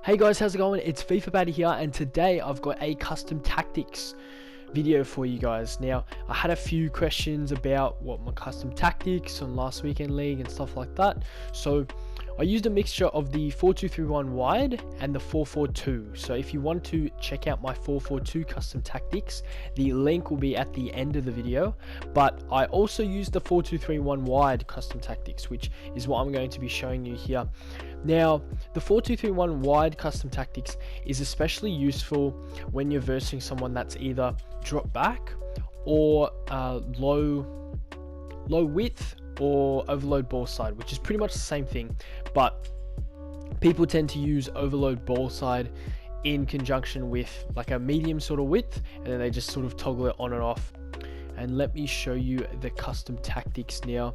Hey guys, how's it going? It's Fullback here, and today I've got a custom tactics video for you guys. Now, I had a few questions about what my custom tactics on last weekend league and stuff like that. So I used a mixture of the 4-2-3-1 wide and the 4-4-2. So if you want to check out my 4-4-2 custom tactics, the link will be at the end of the video. But I also used the 4-2-3-1 wide custom tactics, which is what I'm going to be showing you here. Now, the 4-2-3-1 wide custom tactics is especially useful when you're versing someone that's either drop back or low width or overload ball side, which is pretty much the same thing, but people tend to use overload ball side in conjunction with like a medium sort of width, and then they just sort of toggle it on and off. And let me show you the custom tactics now.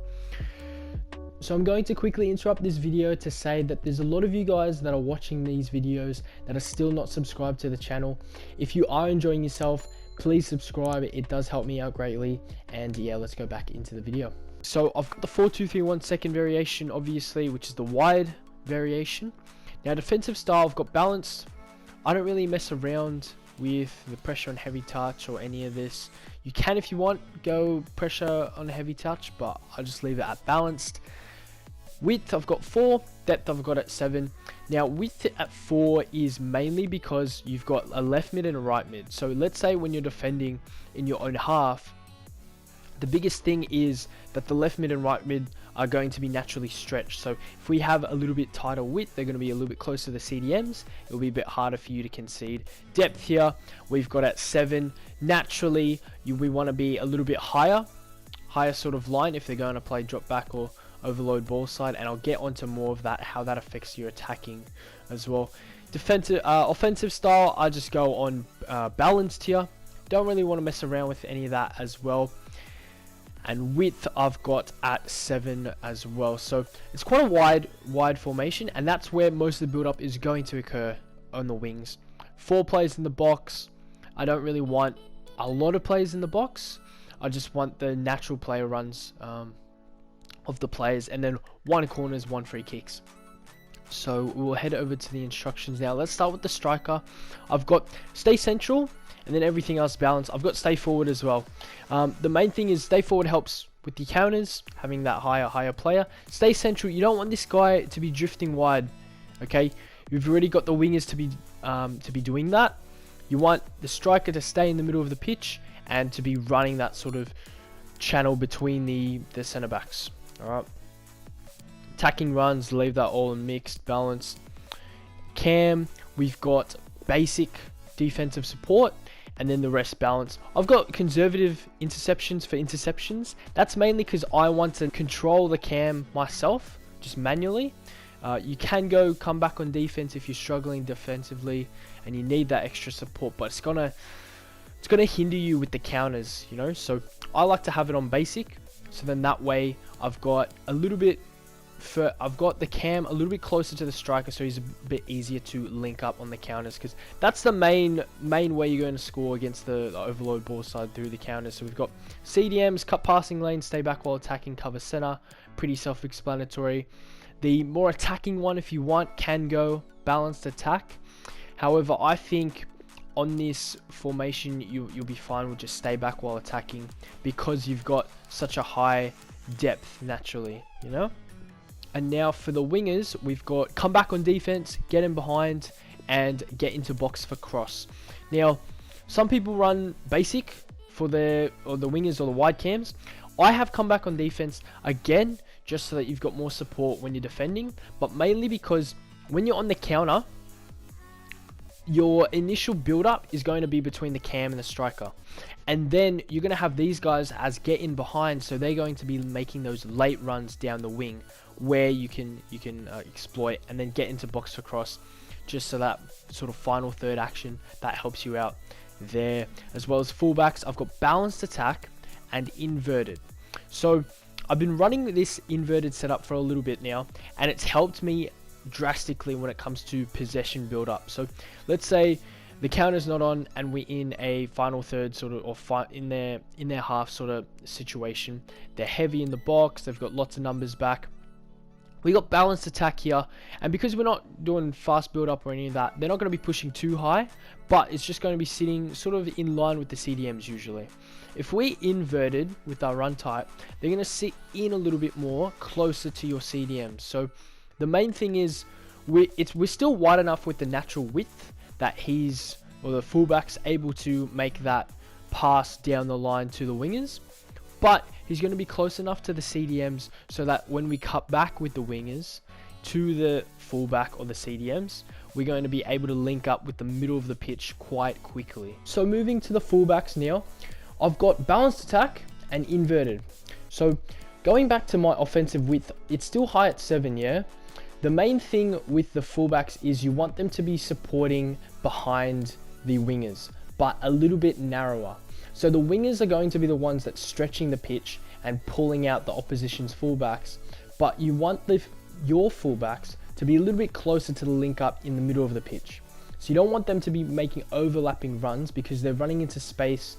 So I'm going to quickly interrupt this video to say that there's a lot of you guys that are watching these videos that are still not subscribed to the channel. If you are enjoying yourself, please subscribe. It does help me out greatly. And yeah, let's go back into the video. So I've got the 4-2-3-1 second variation, obviously, which is the wide variation. Now, defensive style, I've got balanced. I don't really mess around with the pressure on heavy touch or any of this. You can, if you want, go pressure on heavy touch, but I'll just leave it at balanced. Width, I've got 4. Depth, I've got at 7. Now, width at 4 is mainly because you've got a left mid and a right mid. So let's say when you're defending in your own half, the biggest thing is that the left mid and right mid are going to be naturally stretched. So if we have a little bit tighter width, they're going to be a little bit closer to the CDMs. It'll be a bit harder for you to concede. Depth here, we've got at 7. Naturally, we want to be a little bit higher sort of line if they're going to play drop back or overload ball side, and I'll get onto more of that, how that affects your attacking as well. Defensive, offensive style, I just go on balanced here. Don't really want to mess around with any of that as well. And width, I've got at 7 as well. So it's quite a wide formation, and that's where most of the build up is going to occur on the wings. 4 players in the box. I don't really want a lot of players in the box. I just want the natural player runs of the players, and then 1 corners, 1 free kicks. So we'll head over to the instructions now. Let's start with the striker. I've got stay central, and then everything else balanced. I've got stay forward as well. The main thing is stay forward helps with the counters, having that higher player. Stay central, you don't want this guy to be drifting wide, okay? You've already got the wingers to be doing that. You want the striker to stay in the middle of the pitch and to be running that sort of channel between the centre backs. Alright. Attacking runs, leave that all in mixed, balanced. Cam, we've got basic defensive support, and then the rest balanced. I've got conservative interceptions for interceptions. That's mainly because I want to control the cam myself, just manually. You can come back on defense if you're struggling defensively and you need that extra support, but it's gonna hinder you with the counters, you know. So I like to have it on basic. So then that way I've got the cam a little bit closer to the striker, so he's a bit easier to link up on the counters, because that's the main way you're going to score against the overload ball side, through the counters. So we've got CDMs, cut passing lane, stay back while attacking, cover center. Pretty self-explanatory. The more attacking one, if you want, can go balanced attack. However, I think on this formation you'll be fine with just stay back while attacking, because you've got such a high depth naturally, you know. And now for the wingers, we've got come back on defense, get in behind, and get into box for cross. Now, some people run basic for the wingers or the wide cams. I have come back on defense again, just so that you've got more support when you're defending, but mainly because when you're on the counter, your initial build-up is going to be between the cam and the striker, and then you're going to have these guys as get in behind, so they're going to be making those late runs down the wing where you can exploit, and then get into box for cross, just so that sort of final third action that helps you out there. As well as fullbacks, I've got balanced attack and inverted. So I've been running this inverted setup for a little bit now, and it's helped me drastically when it comes to possession build up. So let's say the counter's not on and we're in a final third sort of, or in their half sort of situation. They're heavy in the box, they've got lots of numbers back. We got balanced attack here, and because we're not doing fast build up or any of that, they're not going to be pushing too high, but it's just going to be sitting sort of in line with the CDMs usually. If we inverted with our run type, they're going to sit in a little bit more closer to your CDMs. So the main thing is we're still wide enough with the natural width that the fullback's able to make that pass down the line to the wingers, but he's going to be close enough to the CDMs so that when we cut back with the wingers to the fullback or the CDMs, we're going to be able to link up with the middle of the pitch quite quickly. So moving to the fullbacks now, I've got balanced attack and inverted. So going back to my offensive width, it's still high at 7, yeah? The main thing with the fullbacks is you want them to be supporting behind the wingers, but a little bit narrower. So the wingers are going to be the ones that's stretching the pitch and pulling out the opposition's fullbacks, but you want your fullbacks to be a little bit closer to the link up in the middle of the pitch. So you don't want them to be making overlapping runs because they're running into space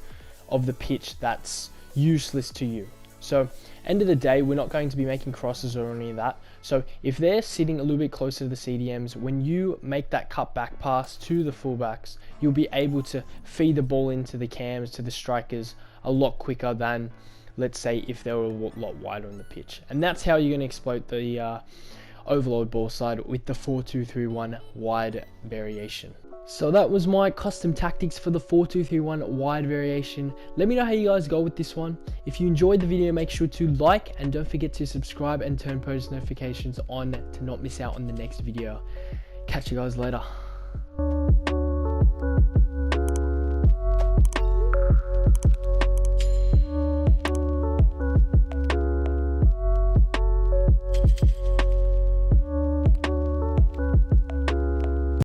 of the pitch that's useless to you. So end of the day, we're not going to be making crosses or any of that. So if they're sitting a little bit closer to the CDMs, when you make that cut back pass to the fullbacks, you'll be able to feed the ball into the cams, to the strikers a lot quicker than, let's say, if they were a lot wider on the pitch. And that's how you're going to exploit the overload ball side with the 4-2-3-1 wide variation. So that was my custom tactics for the 4-2-3-1 wide variation. Let me know how you guys go with this one. If you enjoyed the video, make sure to like and don't forget to subscribe and turn post notifications on to not miss out on the next video. Catch you guys later.